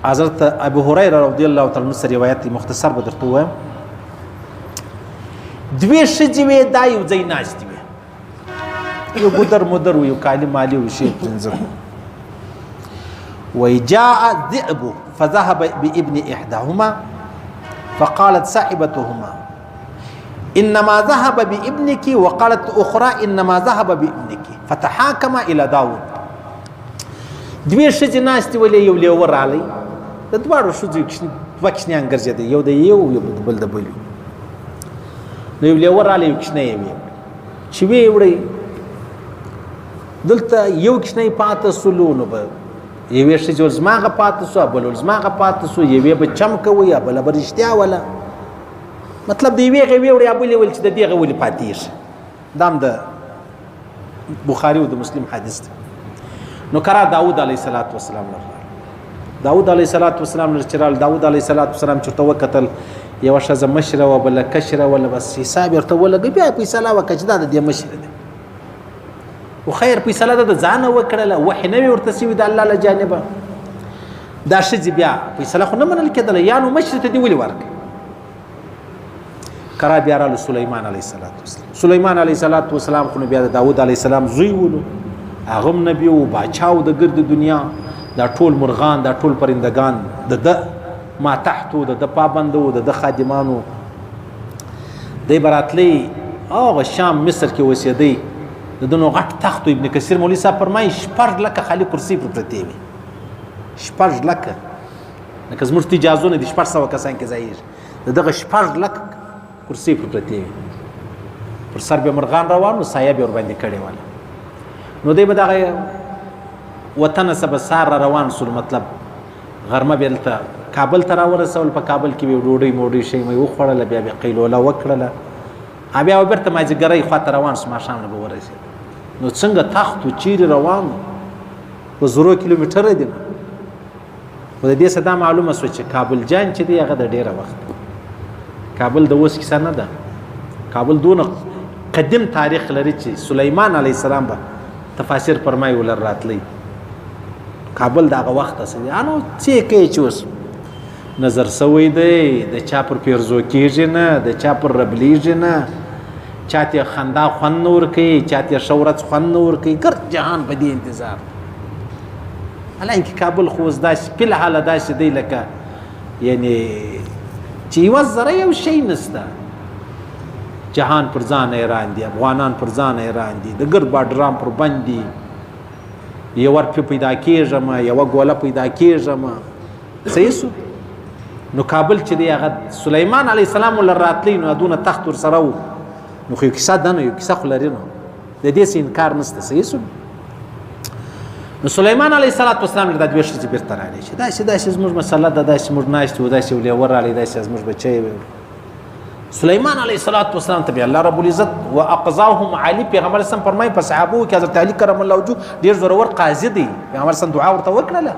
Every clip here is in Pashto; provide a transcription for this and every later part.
حضرت ابو هريره رضی الله تعالی عنہ روایت مختصر به درته وایم. دوی ښځې وې دا یو ځای ناستې وې، یو ګودر مدر و، یو کالي مالي و، شی پنځه وی جاء الذئب فذهب بابن احداهما فقالت صاحبتهما انما ذهب بابنك وقالت اخرى انما ذهب بابنك فتحاكما الى داود. دوی ښځې ناستې ولې، یو لیوه رالی، د دواړو ښځو دوه کوچنیان ګرځېدل، یو د یو یو بل د بل. نو یو لیوه رالی، یو کوچنی یې ویې چې ویې وړئ دلته یو کوچنی پاته سولو، نو به یوې ښځې ول زما هغه پاته سو، بل ول زما هغه پاته سو، یوې به چم کوئ یا بله به رښتیا وله. مطلب د یوې هغې ویې وړې یا بلې ول چې د دې هغه ولې پاتېږي. دا هم د بخاري او د مسلم حدیث دی. نو کرا داود علیه السلام لره، داود علیه السلام لره چې راغله، داود علیه السلام چې ورته وکتل یوه ښځه مشره وه بله کشره وله، بس حساب یې ورته ولګوي، بیا فیصله وکړه چې دا د دې مشره دی. خو خیر فیصله ده د ځانه وکړله، وحي نه وي ورته سوي د الله له جانبه. دا ښځې بیا فیصله خو نه منل کېدله، یا نو مشرې ته دې ولې ورکړي. کرا بیا راغله سلیمان علیه السلام. سلیمان علیه السلام خو نو بیا د داود علیه السلام زوی ولو، هغه هم نبي و، باچا و د ګرد دنیا. دا ټول مرغان، دا ټول پرندگان د ده ما تحتو، د ده پابنده و، د ده خادمانو. دی به راتلی هغه شام مصر کې اوسېدی، د ده نو غټ تخت و. ابن کثیر مولوي صاحب فرمایي 6 لکه خالي کرسۍ پر پرتې وي، 6 لکه، لکه زموږ تجازونه دي 600 کسان کې ځایېږي، د دغه 6 لکه کرسۍ پر پرتې وي. پر سر به مرغان روان و، سایه به ورباندې کړې وله. نو دی به دغه وطن څخه به سهار را روان سول، مطلب غرمه به دلته کابل ته راورسول. په کابل کې به ډوډۍ موډۍ شی مې وخوړله، بیا به قیلوله وکړله، بیا به بېرته مازدیګرۍ خواته روان سو، ماښام نه به ورسېد. نو څنګه تخت و، چیرې روان و، په زرو کیلومتره دی. خو د دې څه دا معلومه سوه چې کابل جان چې دی هغه د ډېره وخت، کابل د اوس کیسه نه ده. کابل دونه قدیم تاریخ لري چې سلیمان علیه السلام به تفاسیر فرمایي ولر راتلی. کابل د هغه وخته څه دی، نو څه کوي چې اوس نظر سوی دی، د چا پر پیرزو کېږي نه، د چا پر ربلیږي نه، چا ته خندا خوند نه ورکوي، چا ته ښه ورځ خوند نه ورکوي، ګرد جهان په دې انتظار. حالانکې کابل خو اوس داسې فلحاله داسې دی لکه یعنې چې یوه ذره یو شی نسته. جهان پر ځان حیران دي، افغانان پر ځان حیران دي، د ګرد باډران پر بند دي، یو ورپې پیدا کېږم، یوه ګوله پیدا کېږم. صحیح سو. نو کابل چې دی هغه سلیمان علیه السلام ولر راتلی، نو دونه تخت ورسره و. نو خو یو کیسه ده، نو یو کیسه خو لري، نو د دې څه انکار نشته. صحیح سو. نو سلیمان علیه السلام له دا دوې ښځې بېرته راغلی چې داسې زموږ مسله ده، داسې موږ ناست وو، داسې یو لیوه راغلی، داسې زموږ بچی وی. سلیمان علیه السلام ته بیا الله رب العزت و اقضاهم علی، پیغمبر اسلام فرمایي په صحابو کې حضرت علی کرم الله وجهه ډېر زورور قاضي دی، پیغمبر اسلام دعا ورته وکړله.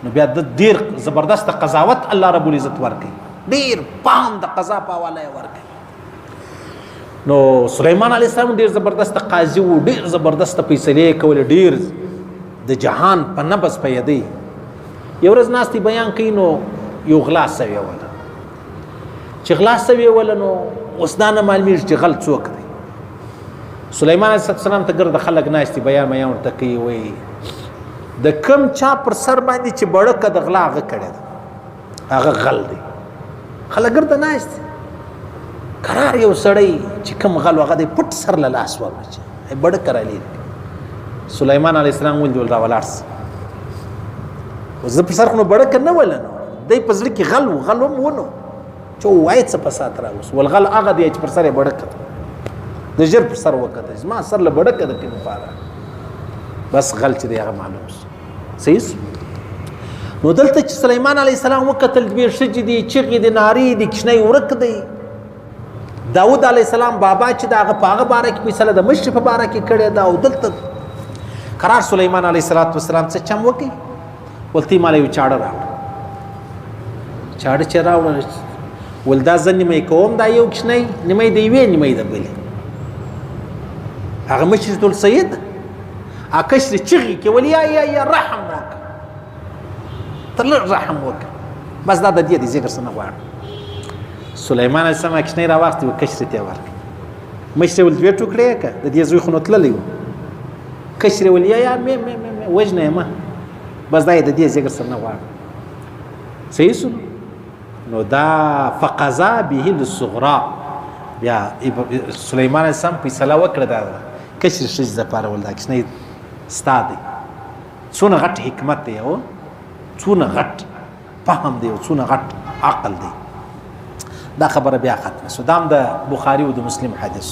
نو بیا د ډېر زبردست قضاوت الله رب العزت ورکوي، ډېر پام د قضا په حواله یې ورکوي. نو سلیمان علیه السلام ډېر زبردست قاضي و، ډېر زبردست فیصلې یې کولې، ډېر د جهان په نبض پوهېدی. یو ورځ ناستې بیان کوي، نو یو غلا سوې وله. چې غلا سوې وله، نو اوس دا نه معلومېږي چې غل څوک دی. سلیمان علیه السلام ته ګرده خلک ناستې بیان ورته کوي، وایي د کم چا پر سر باندې چې بړکه د غلا هغه کړې ده، هغه غل دی. خلک ګرده ناست دي. قرار یو سړی چې کم غل هغه دی پټ سر له لاس ورواچوي، بړکه رالي. سلیمان علیه السلام ولید ول راولاړ سه، زه پر سر خو نو بړکه نه وله، نو دی په زړه کې غل و، غل هم ونو چې ووایي څه فساد راوست. والغل هغه دی چې پر سر یې بړکه ده، د ژر پر سر وکته زما سر له بړکه ده کې لپاره، بس غل چې دی هغه معلوم شو. صحیح سو. نو دلته چې سلیمان علیه السلام وکتل دوې ښځې دي، چغې دي، نارې دي، کشنی ورک دی. داود علیه السلام بابا چې د هغه په هغه باره کې فیصله د مشرې په باره کې کړې ده، او دلته قرار سلیمان علیه السلام څه چم وکړي، ولته ماله یو چاړه راوړه. چاړه چې راوړه ول دا زه نیمه یې کوم، دا یو کشنی نیمه یې د یوې نیمه یې د بلې. هغه مشرې ته ول سید، کشرې چغې کې ول یا رحم وکړه. ته لږ رحم وکړه بس دا د دې د ذکر څه نه غواړم سلیمان علیه السلام کشنۍ راواخیستې وه کشرې ته یې ورکړې مشرې ول دوې ټوکړې که د دې زوی خو نو تللی و کشرې ول یا مې وژنه یې مه بس دا یې د دې ذکر سره نه غواړم صحیح شو نو دا فقضا به الصغرا بیا سلیمان علیه السلام فیصله وکړه دا کشرې ښځې دپاره ول دا کشنۍ ستا دی څونه غټ حکمت دی او څونه غټ فهم دی او څونه غټ عقل دی دا خبره بیا ختمه سو دا هم د بخاري او د مسلم حدیث